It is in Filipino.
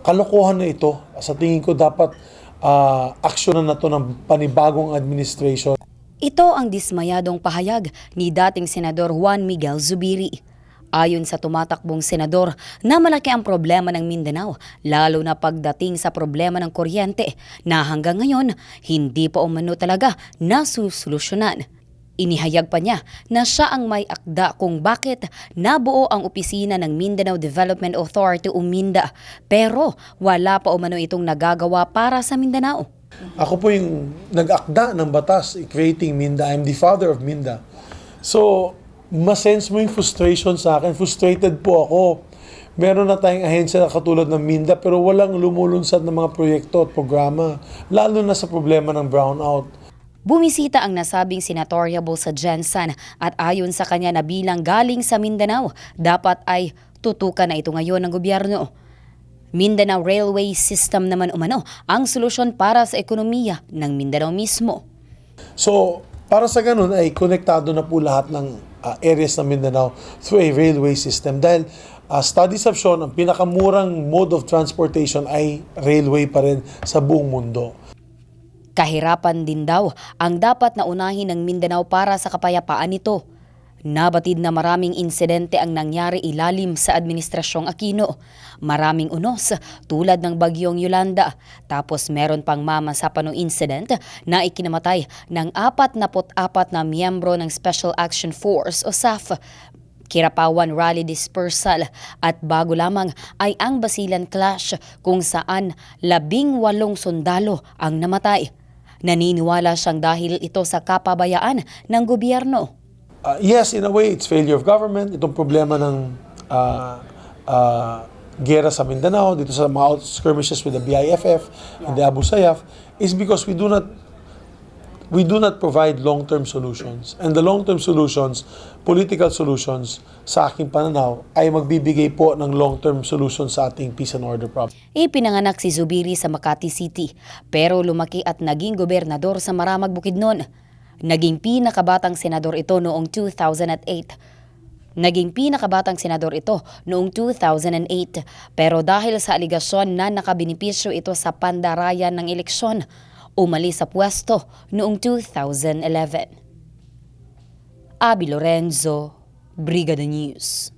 kalokohan na ito. Sa tingin ko dapat aksyonan na ito ng panibagong administration. Ito ang dismayadong pahayag ni dating Senador Juan Miguel Zubiri. Ayon sa tumatakbong senador na malaki ang problema ng Mindanao, lalo na pagdating sa problema ng kuryente na hanggang ngayon hindi pa umano talaga nasusolusyonan. Inihayag pa niya na siya ang may akda kung bakit nabuo ang opisina ng Mindanao Development Authority o MINDA, pero wala pa umano itong nagagawa para sa Mindanao. Ako po yung nag-akda ng batas creating MINDA. I'm the father of MINDA. So, masense mo yung frustration sa akin. Frustrated po ako. Meron na tayong ahensya na katulad ng MINDA pero walang lumulunsad ng mga proyekto at programa, lalo na sa problema ng brownout. Bumisita ang nasabing senatoriable sa Jensen at ayon sa kanya na bilang galing sa Mindanao, dapat ay tutukan na ito ngayon ng gobyerno. Mindanao Railway System naman umano ang solusyon para sa ekonomiya ng Mindanao mismo. So, para sa ganun ay konektado na po lahat ng areas ng Mindanao through a railway system. Dahil studies have shown ang pinakamurang mode of transportation ay railway pa rin sa buong mundo. Kahirapan din daw ang dapat na unahin ng Mindanao para sa kapayapaan nito. Nabatid na maraming insidente ang nangyari ilalim sa Administrasyong Aquino. Maraming unos tulad ng bagyong Yolanda. Tapos meron pang mamasapan ng incident na ikinamatay ng 44 na miyembro ng Special Action Force o SAF. Kirapawan Rally Dispersal at bago lamang ay ang Basilan Clash kung saan 18 sundalo ang namatay. Naniniwala siyang dahil ito sa kapabayaan ng gobyerno. Yes, in a way, it's failure of government. Itong problema ng gera sa Mindanao, dito sa mga skirmishes with the BIFF and the Abu Sayyaf, is because we do not provide long-term solutions. And the long-term solutions, political solutions, sa aking pananaw, ay magbibigay po ng long-term solutions sa ating peace and order problem. Ipinanganak si Zubiri sa Makati City, pero lumaki at naging gobernador sa Maramag, Bukidnon. Naging pinakabatang senador ito noong 2008. Naging pinakabatang senador ito noong 2008, pero dahil sa aligasyon na nakabinipisyo ito sa pandarayan ng eleksyon, umalis sa pwesto noong 2011. Abby Lorenzo, Brigada News.